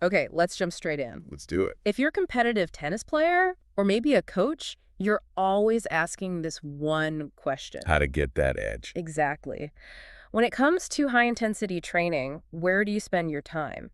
Okay, let's jump straight in. Let's do it. If you're a competitive tennis player or maybe a coach, you're always asking this one question. How to get that edge. Exactly. When it comes to high-intensity training, where do you spend your time?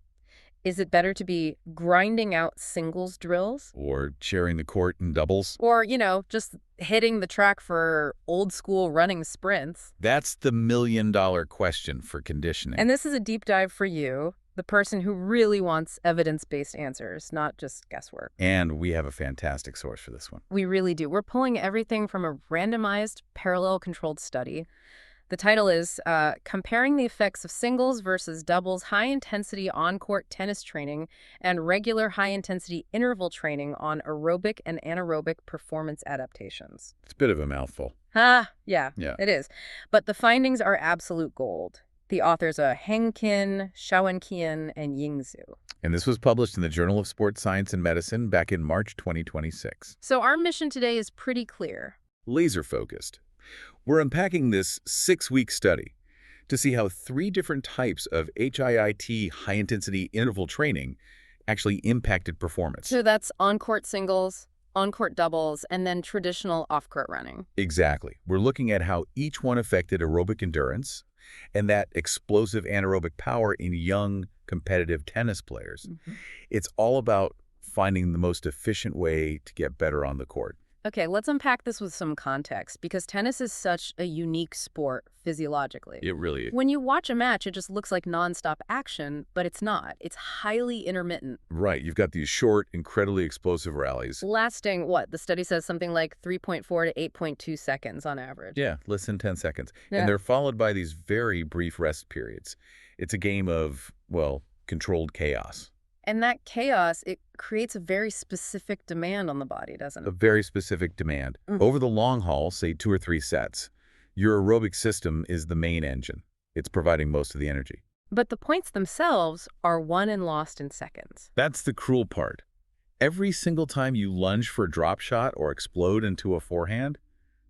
Is it better to be grinding out singles drills? Or sharing the court in doubles. Or, just hitting the track for old-school running sprints? That's the million-dollar question for conditioning. And this is a deep dive for you, the person who really wants evidence-based answers, not just guesswork. And we have a fantastic source for this one. We really do. We're pulling everything from a randomized, parallel-controlled study. The title is Comparing the Effects of Singles versus Doubles High-Intensity On-Court Tennis Training and Regular High-Intensity Interval Training on Aerobic and Anaerobic Performance Adaptations. It's a bit of a mouthful. Yeah, Yeah. it is. But the findings are absolute gold. The authors are Qian, Shaowen Qian, and Ying, Zhou. And this was published in the Journal of Sports Science and Medicine back in March 2026. So our mission today is pretty clear. Laser-focused. We're unpacking this 6-week study to see how 3 different types of HIIT, high-intensity interval training, actually impacted performance. So that's on-court singles, on-court doubles, and then traditional off-court running. Exactly. We're looking at how each one affected aerobic endurance and that explosive anaerobic power in young, competitive tennis players. It's all about finding the most efficient way to get better on the court. Okay, let's unpack this with some context, because tennis is such a unique sport physiologically. It really is. When you watch a match, it just looks like nonstop action, but it's not. It's highly intermittent. Right. You've got these short, incredibly explosive rallies. Lasting, what? The study says something like 3.4 to 8.2 seconds on average. Yeah, less than 10 seconds. Yeah. And they're followed by these very brief rest periods. It's a game of, well, controlled chaos. And that chaos, it creates a very specific demand on the body, doesn't A it? very specific demand. Over the long haul, say 2 or 3 sets, your aerobic system is the main engine. It's providing most of the energy. But the points themselves are won and lost in seconds. That's the cruel part. Every single time you lunge for a drop shot or explode into a forehand,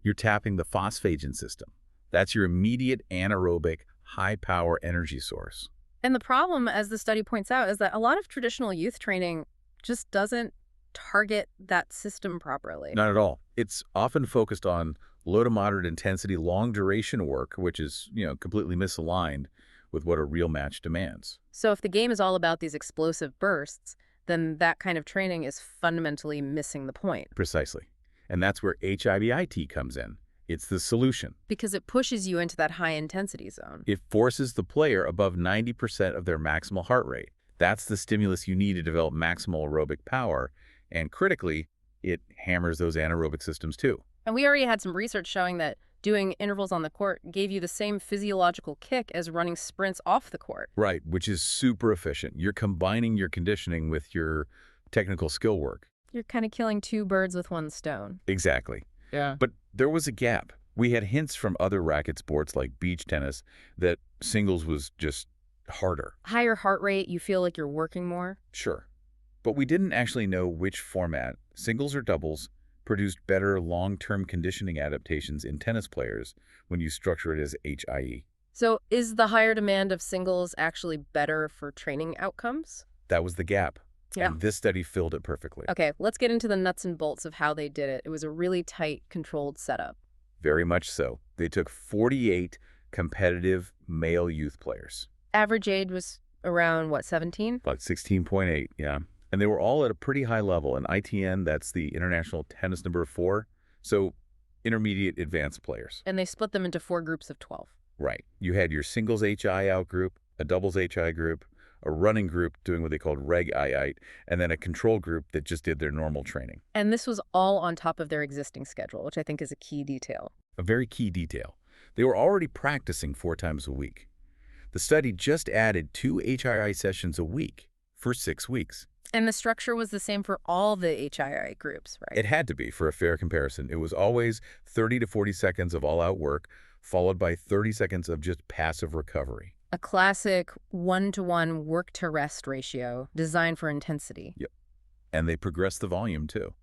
you're tapping the phosphagen system. That's your immediate anaerobic, high-power energy source. And the problem, as the study points out, is that a lot of traditional youth training just doesn't target that system properly. Not at all. It's often focused on low to moderate intensity, long duration work, which is, completely misaligned with what a real match demands. So if the game is all about these explosive bursts, then that kind of training is fundamentally missing the point. Precisely. And that's where HIIT comes in. It's the solution. Because it pushes you into that high-intensity zone. It forces the player above 90% of their maximal heart rate. That's the stimulus you need to develop maximal aerobic power. And critically, it hammers those anaerobic systems too. And we already had some research showing that doing intervals on the court gave you the same physiological kick as running sprints off the court. Right, which is super efficient. You're combining your conditioning with your technical skill work. You're kind of killing 2 birds with 1 stone. Exactly. Yeah. But there was a gap. We had hints from other racket sports like beach tennis that singles was just harder. Higher heart rate, you feel like you're working more? Sure. But we didn't actually know which format, singles or doubles, produced better long-term conditioning adaptations in tennis players when you structure it as HIE. So is the higher demand of singles actually better for training outcomes? That was the gap. Yeah. And this study filled it perfectly. Okay, let's get into the nuts and bolts of how they did it. It was a really tight, controlled setup. Very much so. They took 48 competitive male youth players. Average age was around, 17? About 16.8, yeah. And they were all at a pretty high level. In ITN, that's the International Tennis Number 4, so intermediate advanced players. And they split them into 4 groups of 12. Right. You had your singles HI out group, a doubles HI group, a running group doing what they called reg I, and then a control group that just did their normal training. And this was all on top of their existing schedule, which I think is a key detail. A very key detail. They were already practicing 4 times a week. The study just added 2 HII sessions a week for 6 weeks. And the structure was the same for all the HII groups, right? It had to be for a fair comparison. It was always 30 to 40 seconds of all-out work, followed by 30 seconds of just passive recovery. A classic 1-to-1 work-to-rest ratio designed for intensity. Yep. And they progressed the volume, too.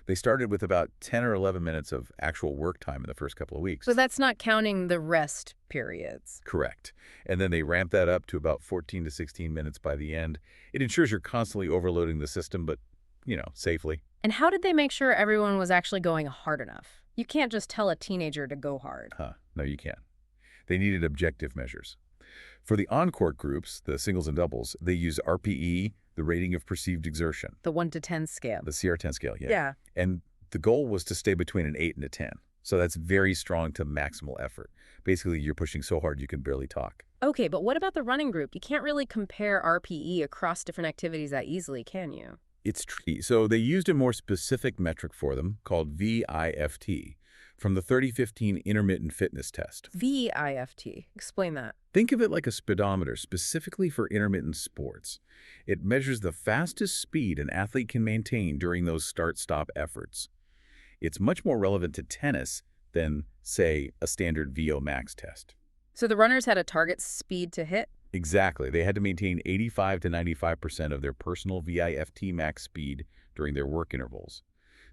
They started with about 10 or 11 minutes of actual work time in the first couple of weeks. So that's not counting the rest periods. Correct. And then they ramp that up to about 14 to 16 minutes by the end. It ensures you're constantly overloading the system, but, safely. And how did they make sure everyone was actually going hard enough? You can't just tell a teenager to go hard. No, you can't. They needed objective measures. For the on-court groups, the singles and doubles, they use RPE, the rating of perceived exertion. The 1 to 10 scale. The CR10 scale, yeah. Yeah. And the goal was to stay between an 8 and a 10. So that's very strong to maximal effort. Basically, you're pushing so hard you can barely talk. Okay, but what about the running group? You can't really compare RPE across different activities that easily, can you? It's tricky. So they used a more specific metric for them called VIFT from the 3015 Intermittent Fitness Test. VIFT. Explain that. Think of it like a speedometer specifically for intermittent sports. It measures the fastest speed an athlete can maintain during those start-stop efforts. It's much more relevant to tennis than, say, a standard VO max test. So the runners had a target speed to hit? Exactly. They had to maintain 85 to 95% of their personal VIFT max speed during their work intervals.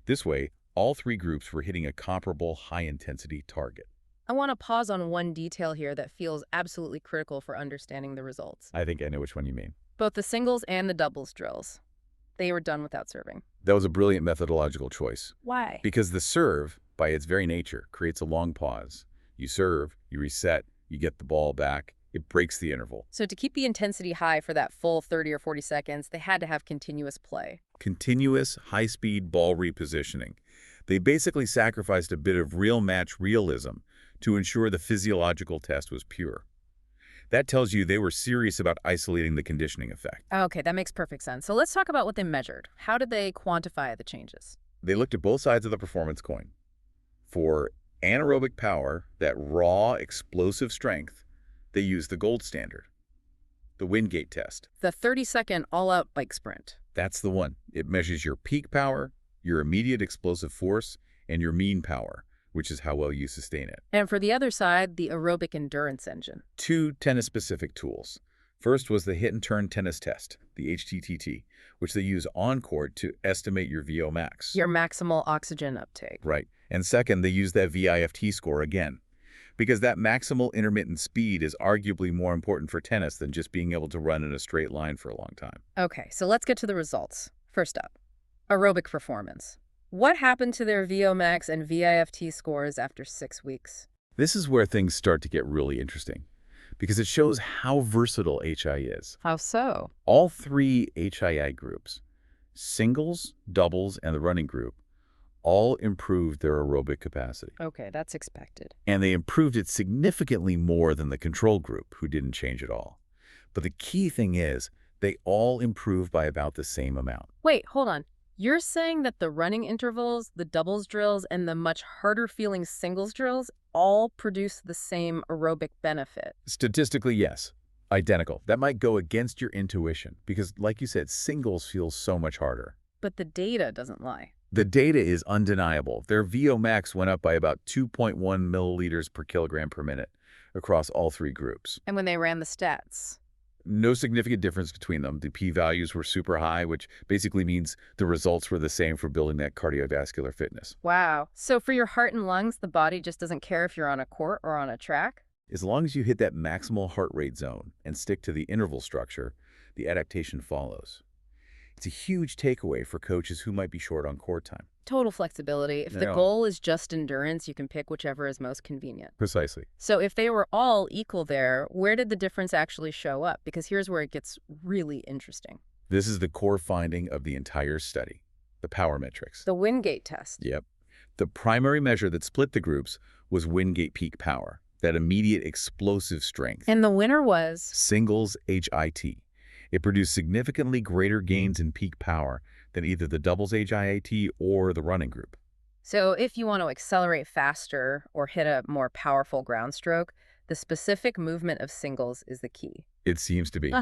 This way, all three groups were hitting a comparable high-intensity target. I want to pause on one detail here that feels absolutely critical for understanding the results. I think I know which one you mean. Both the singles and the doubles drills. They were done without serving. That was a brilliant methodological choice. Why? Because the serve, by its very nature, creates a long pause. You serve, you reset, you get the ball back. It breaks the interval. So to keep the intensity high for that full 30 or 40 seconds, they had to have continuous play. Continuous, high-speed ball repositioning. They basically sacrificed a bit of real match realism to ensure the physiological test was pure. That tells you they were serious about isolating the conditioning effect. Okay, that makes perfect sense. So let's talk about what they measured. How did they quantify the changes? They looked at both sides of the performance coin. For anaerobic power, that raw, explosive strength, they used the gold standard, the Wingate test. The 30-second all-out bike sprint. That's the one. It measures your peak power, your immediate explosive force, and your mean power, which is how well you sustain it. And for the other side, the aerobic endurance engine. Two tennis-specific tools. First was the hit-and-turn tennis test, the HTTT, which they use on-court to estimate your VO max. Your maximal oxygen uptake. Right. And second, they use that VIFT score again, because that maximal intermittent speed is arguably more important for tennis than just being able to run in a straight line for a long time. Okay, so let's get to the results. First up, aerobic performance. What happened to their VO max and VIFT scores after 6 weeks? This is where things start to get really interesting, because it shows how versatile HI is. How so? All three HII groups, singles, doubles, and the running group, all improved their aerobic capacity. Okay, that's expected. And they improved it significantly more than the control group, who didn't change at all. But the key thing is, they all improved by about the same amount. Wait, hold on. You're saying that the running intervals, the doubles drills, and the much harder-feeling singles drills all produce the same aerobic benefit? Statistically, yes. Identical. That might go against your intuition, because, like you said, singles feels so much harder. But the data doesn't lie. The data is undeniable. Their VO max went up by about 2.1 milliliters per kilogram per minute across all three groups. And when they ran the stats? No significant difference between them. The p-values were super high, which basically means the results were the same for building that cardiovascular fitness. Wow. So for your heart and lungs, the body just doesn't care if you're on a court or on a track? As long as you hit that maximal heart rate zone and stick to the interval structure, the adaptation follows. It's a huge takeaway for coaches who might be short on court time. Total flexibility. If the goal is just endurance, you can pick whichever is most convenient. Precisely. So if they were all equal there, where did the difference actually show up? Because here's where it gets really interesting. This is the core finding of the entire study, the power metrics. The Wingate test. Yep. The primary measure that split the groups was Wingate peak power, that immediate explosive strength. And the winner was? Singles HIT. It produced significantly greater gains in peak power than either the doubles HIIT or the running group. So if you want to accelerate faster or hit a more powerful ground stroke, the specific movement of singles is the key. It seems to be.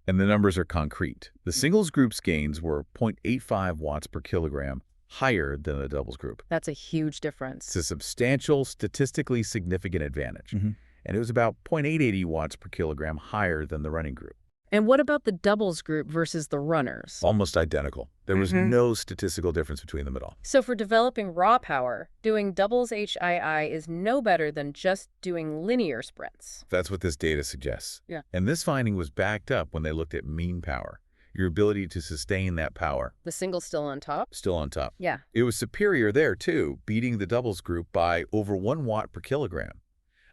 And the numbers are concrete. The singles group's gains were 0.85 watts per kilogram higher than the doubles group. That's a huge difference. It's a substantial, statistically significant advantage. And it was about 0.880 watts per kilogram higher than the running group. And what about the doubles group versus the runners? Almost identical. There was no statistical difference between them at all. So for developing raw power, doing doubles HII is no better than just doing linear sprints. That's what this data suggests. Yeah. And this finding was backed up when they looked at mean power, your ability to sustain that power. The single's still on top? Still on top. Yeah. It was superior there, too, beating the doubles group by over 1 watt per kilogram.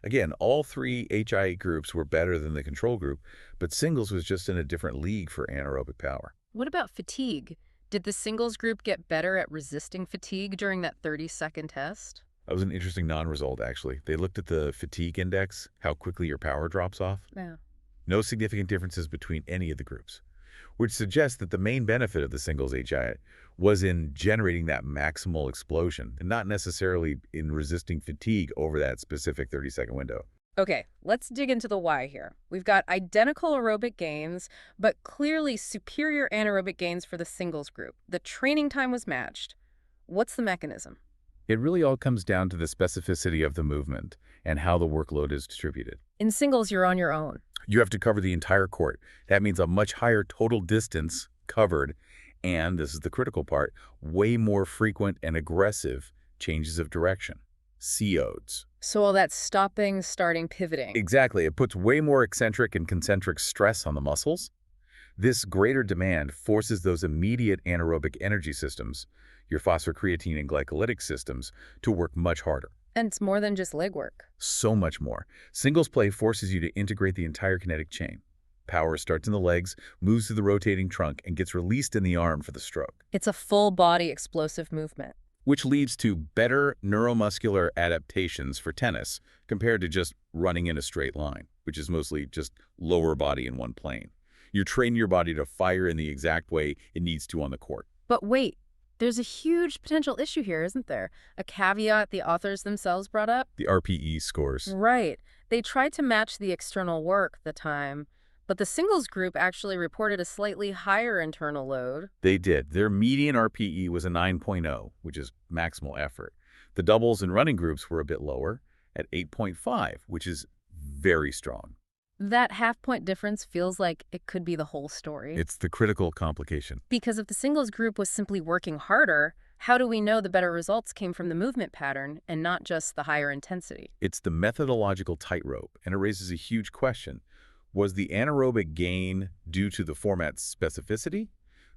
Again, all 3 HIE groups were better than the control group, but singles was just in a different league for anaerobic power. What about fatigue? Did the singles group get better at resisting fatigue during that 30-second test? That was an interesting non-result, actually. They looked at the fatigue index, how quickly your power drops off. Yeah. No significant differences between any of the groups, which suggests that the main benefit of the singles HII was in generating that maximal explosion and not necessarily in resisting fatigue over that specific 30-second window. Okay, let's dig into the why here. We've got identical aerobic gains, but clearly superior anaerobic gains for the singles group. The training time was matched. What's the mechanism? It really all comes down to the specificity of the movement and how the workload is distributed. In singles, you're on your own. You have to cover the entire court. That means a much higher total distance covered, and, this is the critical part, way more frequent and aggressive changes of direction, CODs. So all that stopping, starting, pivoting. Exactly. It puts way more eccentric and concentric stress on the muscles. This greater demand forces those immediate anaerobic energy systems, your phosphocreatine and glycolytic systems, to work much harder. And it's more than just leg work. So much more. Singles play forces you to integrate the entire kinetic chain. Power starts in the legs, moves through the rotating trunk, and gets released in the arm for the stroke. It's a full-body explosive movement. Which leads to better neuromuscular adaptations for tennis compared to just running in a straight line, which is mostly just lower body in one plane. You're training your body to fire in the exact way it needs to on the court. But wait, there's a huge potential issue here, isn't there? A caveat the authors themselves brought up? The RPE scores. Right. They tried to match the external work, the time, but the singles group actually reported a slightly higher internal load. They did. Their median RPE was a 9.0, which is maximal effort. The doubles and running groups were a bit lower at 8.5, which is very strong. That half-point difference feels like it could be the whole story. It's the critical complication. Because if the singles group was simply working harder, how do we know the better results came from the movement pattern and not just the higher intensity? It's the methodological tightrope, and it raises a huge question. Was the anaerobic gain due to the format's specificity,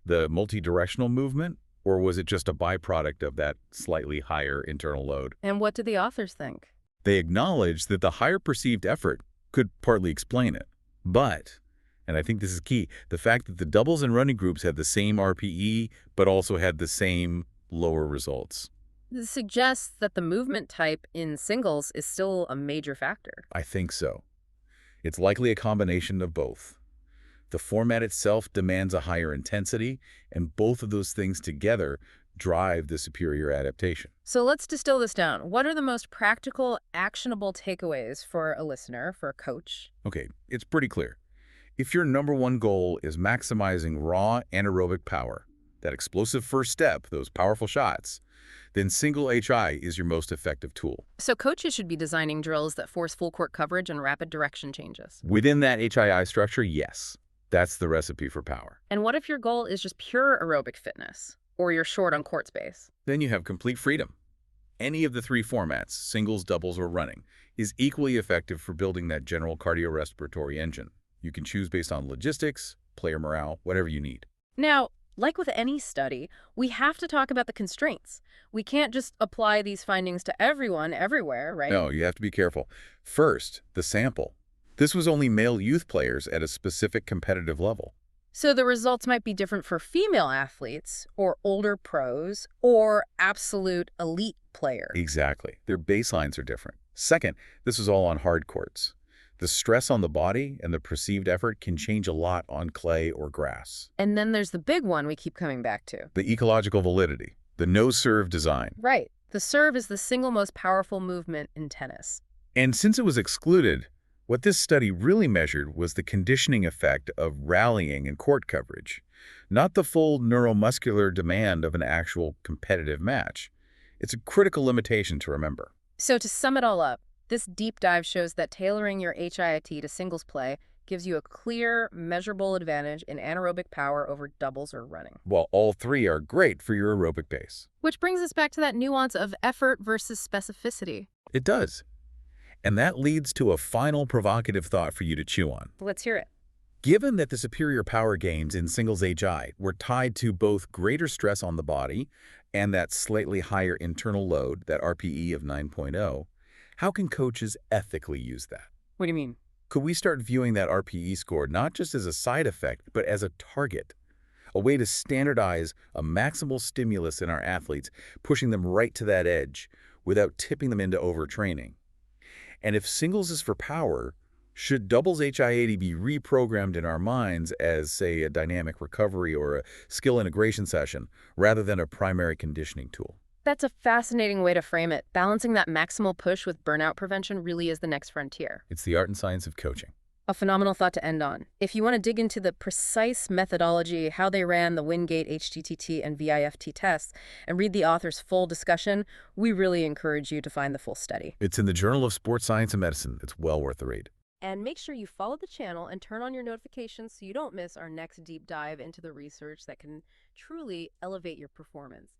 the multi-directional movement, or was it just a byproduct of that slightly higher internal load? And what do the authors think? They acknowledge that the higher perceived effort could partly explain it. But, and I think this is key, the fact that the doubles and running groups had the same RPE, but also had the same lower results. This suggests that the movement type in singles is still a major factor. I think so. It's likely a combination of both. The format itself demands a higher intensity, and both of those things together drive the superior adaptation. So let's distill this down. What are the most practical, actionable takeaways for a listener, for a coach? Okay, it's pretty clear. If your #1 goal is maximizing raw anaerobic power, that explosive first step, those powerful shots, then single HI is your most effective tool. So coaches should be designing drills that force full court coverage and rapid direction changes. Within that HII structure, yes, that's the recipe for power. And what if your goal is just pure aerobic fitness, or you're short on court space? Then you have complete freedom. Any of the 3 formats, singles, doubles, or running, is equally effective for building that general cardiorespiratory engine. You can choose based on logistics, player morale, whatever you need. Now, like with any study, we have to talk about the constraints. We can't just apply these findings to everyone, everywhere, right? No, you have to be careful. First, the sample. This was only male youth players at a specific competitive level. So the results might be different for female athletes, or older pros, or absolute elite players. Exactly. Their baselines are different. Second, this was all on hard courts. The stress on the body and the perceived effort can change a lot on clay or grass. And then there's the big one we keep coming back to. The ecological validity, the no-serve design. Right. The serve is the single most powerful movement in tennis. And since it was excluded, what this study really measured was the conditioning effect of rallying and court coverage, not the full neuromuscular demand of an actual competitive match. It's a critical limitation to remember. So to sum it all up, this deep dive shows that tailoring your HIIT to singles play gives you a clear, measurable advantage in anaerobic power over doubles or running. While all three are great for your aerobic pace. Which brings us back to that nuance of effort versus specificity. It does. And that leads to a final provocative thought for you to chew on. Let's hear it. Given that the superior power gains in singles HI were tied to both greater stress on the body and that slightly higher internal load, that RPE of 9.0, how can coaches ethically use that? What do you mean? Could we start viewing that RPE score not just as a side effect, but as a target? A way to standardize a maximal stimulus in our athletes, pushing them right to that edge without tipping them into overtraining. And if singles is for power, should doubles HI-80 be reprogrammed in our minds as, say, a dynamic recovery or a skill integration session, rather than a primary conditioning tool? That's a fascinating way to frame it. Balancing that maximal push with burnout prevention really is the next frontier. It's the art and science of coaching. A phenomenal thought to end on. If you want to dig into the precise methodology, how they ran the Wingate HTTT and VIFT tests, and read the author's full discussion, we really encourage you to find the full study. It's in the Journal of Sports Science and Medicine. It's well worth the read. And make sure you follow the channel and turn on your notifications so you don't miss our next deep dive into the research that can truly elevate your performance.